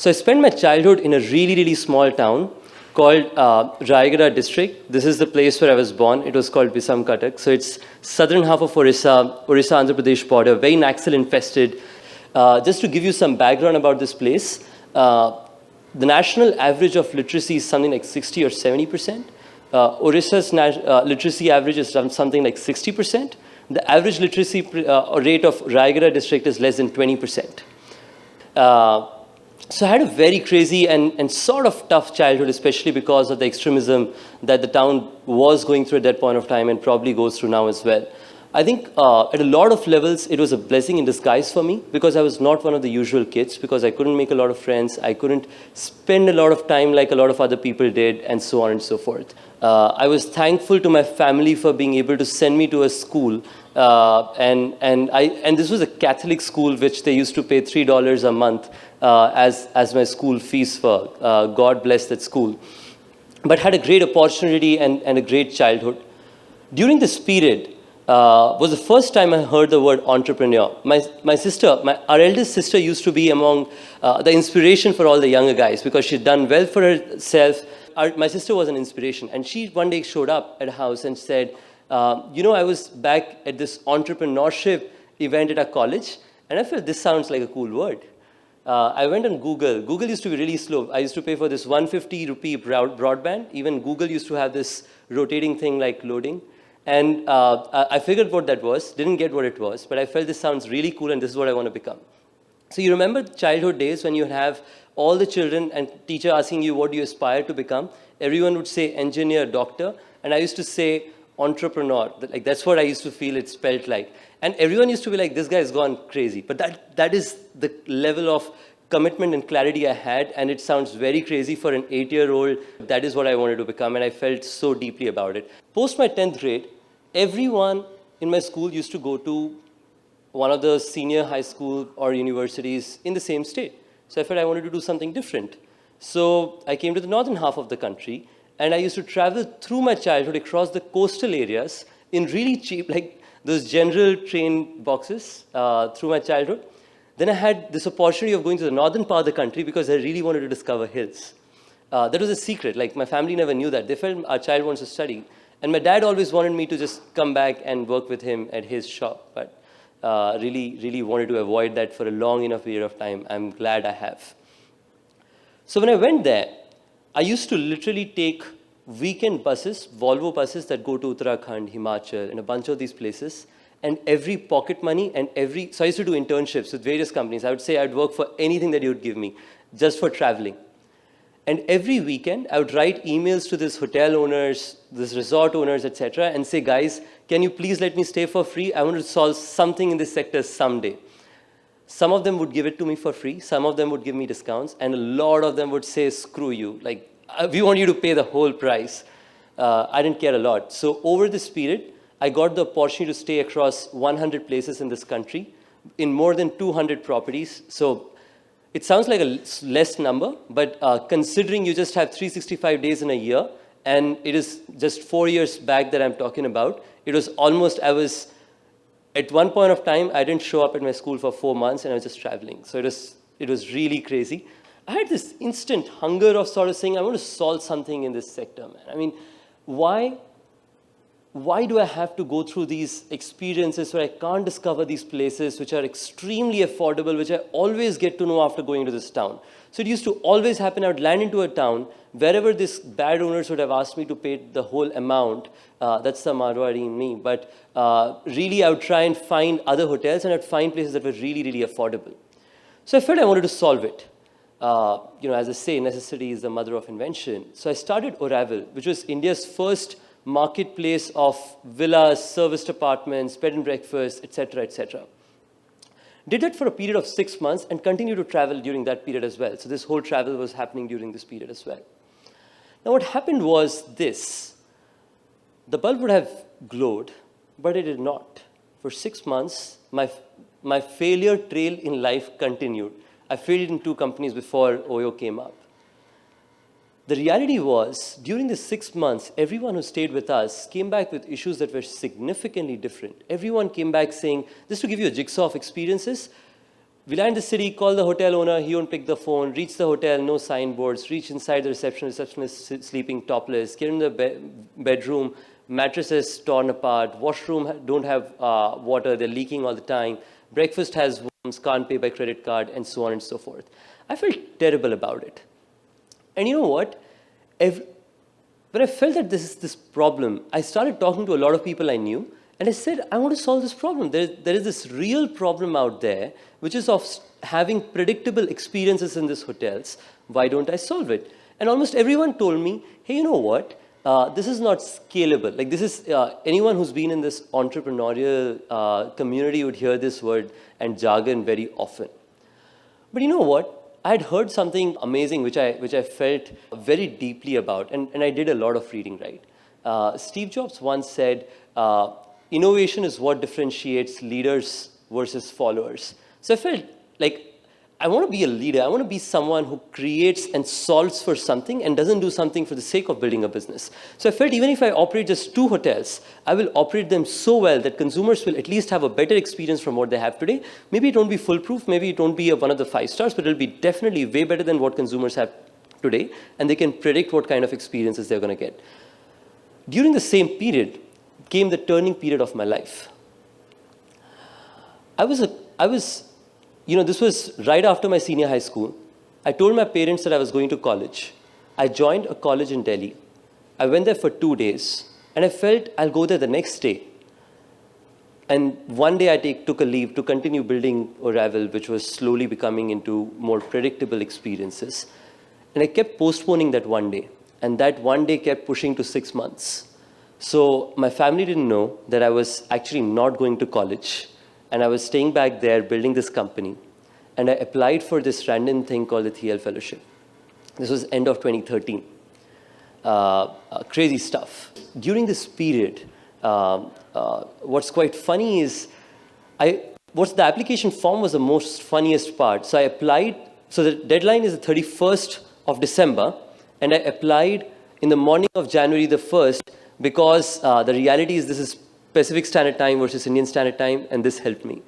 So I spent my childhood in a really, really small town called Rayagada district. This is the place where I was born. It was called Visamkatak. So it's southern half of Orissa, Andhra Pradesh border, very Naxal infested. Just to give you some background about this place, the national average of literacy is something like 60 or 70%. Orissa's literacy average is something like 60%. The average literacy rate of Rayagada district is less than 20%. So I had a very crazy and sort of tough childhood, especially because of the extremism that the town was going through at that point of time and probably goes through now as well. I think at a lot of levels, it was a blessing in disguise for me because I was not one of the usual kids, because I couldn't make a lot of friends. I couldn't spend a lot of time like a lot of other people did, and so on and so forth. I was thankful to my family for being able to send me to a school. And this was a Catholic school, which they used to pay $3 a month as my school fees for. God bless that school. But had a great opportunity and a great childhood. During this period, was the first time I heard the word entrepreneur. Our eldest sister used to be among the inspiration for all the younger guys because she'd done well for herself. My sister was an inspiration, and she one day showed up at a house and said, I was back at this entrepreneurship event at our college, and I felt this sounds like a cool word. I went on Google. Google used to be really slow. I used to pay for this 150 rupee broadband. Even Google used to have this rotating thing like loading. And I figured what that was, didn't get what it was, but I felt this sounds really cool and this is what I want to become. So you remember childhood days when you have all the children and teacher asking you what do you aspire to become? Everyone would say engineer, doctor, and I used to say entrepreneur. Like that's what I used to feel it spelled like. And everyone used to be like, this guy's gone crazy. But that is the level of commitment and clarity I had, and it sounds very crazy for an 8-year-old. That is what I wanted to become, and I felt so deeply about it. Post my 10th grade, everyone in my school used to go to one of the senior high school or universities in the same state. So I felt I wanted to do something different. So I came to the northern half of the country, and I used to travel through my childhood across the coastal areas in really cheap, like those general train boxes through my childhood. Then I had this opportunity of going to the northern part of the country because I really wanted to discover hills. That was a secret. Like my family never knew that. They felt our child wants to study. And my dad always wanted me to just come back and work with him at his shop. But really wanted to avoid that for a long enough period of time. I'm glad I have. So when I went there, I used to literally take weekend buses, Volvo buses that go to Uttarakhand, Himachal, and a bunch of these places. And every pocket money so I used to do internships with various companies. I would say I'd work for anything that you would give me, just for traveling. And every weekend, I would write emails to these hotel owners, these resort owners, etc., and say, guys, can you please let me stay for free? I want to solve something in this sector someday. Some of them would give it to me for free. Some of them would give me discounts. And a lot of them would say, screw you. Like, we want you to pay the whole price. I didn't care a lot. So over this period, I got the opportunity to stay across 100 places in this country in more than 200 properties. So it sounds like a less number, but considering you just have 365 days in a year, and it is just 4 years back that I'm talking about, it was almost, at one point of time, I didn't show up at my school for 4 months, and I was just traveling. So it was really crazy. I had this instant hunger of sort of saying, I want to solve something in this sector, man. I mean, why do I have to go through these experiences where I can't discover these places which are extremely affordable, which I always get to know after going to this town? So it used to always happen, I would land into a town, wherever this bad owners would have asked me to pay the whole amount. That's the Marwari in me. But really, I would try and find other hotels, and I'd find places that were really, really affordable. So I felt I wanted to solve it. As I say, necessity is the mother of invention. So I started Oravel, which was India's first marketplace of villas, serviced apartments, bed and breakfast, etc., etc. Did that for a period of 6 months and continued to travel during that period as well. So this whole travel was happening during this period as well. Now what happened was this. The bulb would have glowed, but it did not. For 6 months, my failure trail in life continued. I failed in 2 companies before OYO came up. The reality was, during the 6 months, everyone who stayed with us came back with issues that were significantly different. Everyone came back saying, just to give you a jigsaw of experiences, We land the city, call the hotel owner, he won't pick the phone, reach the hotel, no signboards, reach inside the receptionist sleeping topless, get in the bedroom, mattresses torn apart, washroom don't have water, they're leaking all the time, breakfast has worms, can't pay by credit card, and so on and so forth. I felt terrible about it. And you know what? When I felt that this problem, I started talking to a lot of people I knew, and I said, I want to solve this problem. There is this real problem out there, which is of having predictable experiences in these hotels. Why don't I solve it? And almost everyone told me, hey, you know what? This is not scalable. Like this is, anyone who's been in this entrepreneurial community would hear this word and jargon very often. But you know what? I had heard something amazing which I felt very deeply about, and I did a lot of reading, right? Steve Jobs once said, innovation is what differentiates leaders versus followers. So I felt like I want to be a leader. I want to be someone who creates and solves for something and doesn't do something for the sake of building a business. So I felt even if I operate just 2 hotels, I will operate them so well that consumers will at least have a better experience from what they have today. Maybe it won't be foolproof. Maybe it won't be one of the 5 stars, but it'll be definitely way better than what consumers have today. And they can predict what kind of experiences they're going to get. During the same period came the turning period of my life. This was right after my senior high school. I told my parents that I was going to college. I joined a college in Delhi. I went there for 2 days, and I felt I'll go there the next day. And one day I took a leave to continue building Oravel, which was slowly becoming into more predictable experiences. And I kept postponing that one day. And that one day kept pushing to 6 months. So my family didn't know that I was actually not going to college. And I was staying back there building this company. And I applied for this random thing called the Thiel Fellowship. This was end of 2013. Crazy stuff. During this period, what's quite funny is, the application form was the most funniest part. So I applied, so the deadline is the 31st of December, and I applied in the morning of January the 1st because the reality is this is Pacific Standard Time versus Indian Standard Time, and this helped me.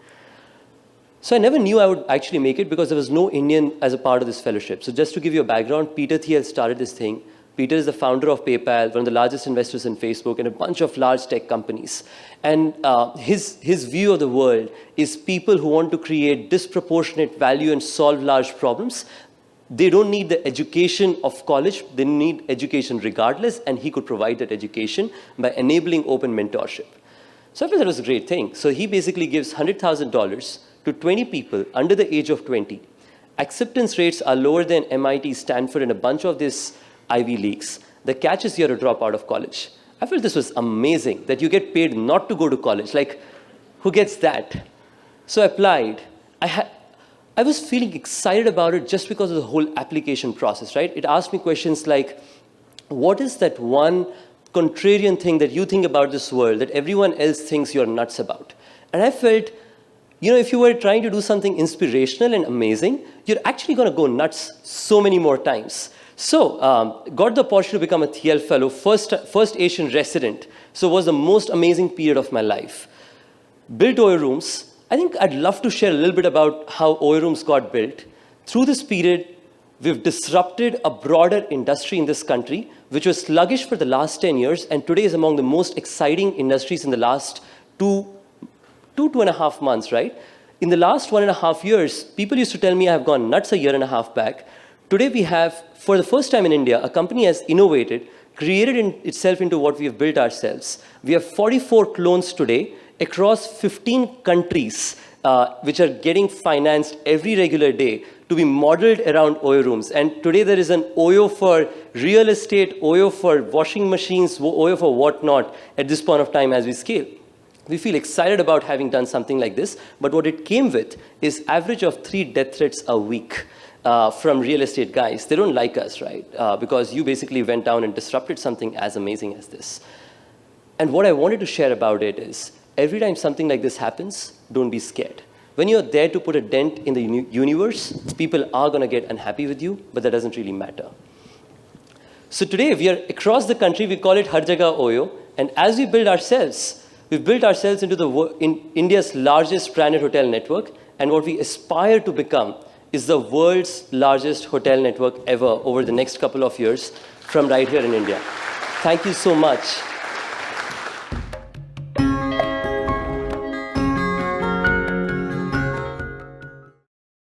So I never knew I would actually make it because there was no Indian as a part of this fellowship. So just to give you a background, Peter Thiel started this thing. Peter is the founder of PayPal, one of the largest investors in Facebook, and a bunch of large tech companies. And his view of the world is people who want to create disproportionate value and solve large problems. They don't need the education of college. They need education regardless, and he could provide that education by enabling open mentorship. So I thought that was a great thing. So he basically gives $100,000 to 20 people under the age of 20. Acceptance rates are lower than MIT, Stanford, and a bunch of these Ivy Leagues. The catch is you're a drop out of college. I felt this was amazing, that you get paid not to go to college. Like, who gets that? So I applied. I was feeling excited about it just because of the whole application process, right? It asked me questions like, what is that one contrarian thing that you think about this world that everyone else thinks you're nuts about? And I felt, if you were trying to do something inspirational and amazing, you're actually going to go nuts so many more times. So, got the opportunity to become a Thiel Fellow, first Asian resident. So it was the most amazing period of my life. Built OYO Rooms. I think I'd love to share a little bit about how OYO Rooms got built. Through this period, we've disrupted a broader industry in this country, which was sluggish for the last 10 years, and today is among the most exciting industries in the last two and a half months, right? In the last 1.5 years, people used to tell me I have gone nuts a year and a half back. Today we have, for the first time in India, a company has innovated, created itself into what we have built ourselves. We have 44 clones today across 15 countries, which are getting financed every regular day to be modeled around OYO Rooms. And today there is an OYO for real estate, OYO for washing machines, OYO for whatnot at this point of time as we scale. We feel excited about having done something like this, but what it came with is average of 3 death threats a week from real estate guys. They don't like us, right? Because you basically went down and disrupted something as amazing as this. And what I wanted to share about it is, every time something like this happens, don't be scared. When you're there to put a dent in the universe, people are going to get unhappy with you, but that doesn't really matter. So today, we are across the country, we call it Har Jagah OYO, and as we build ourselves, We've built ourselves into India's largest branded hotel network, and what we aspire to become is the world's largest hotel network ever over the next couple of years from right here in India. Thank you so much.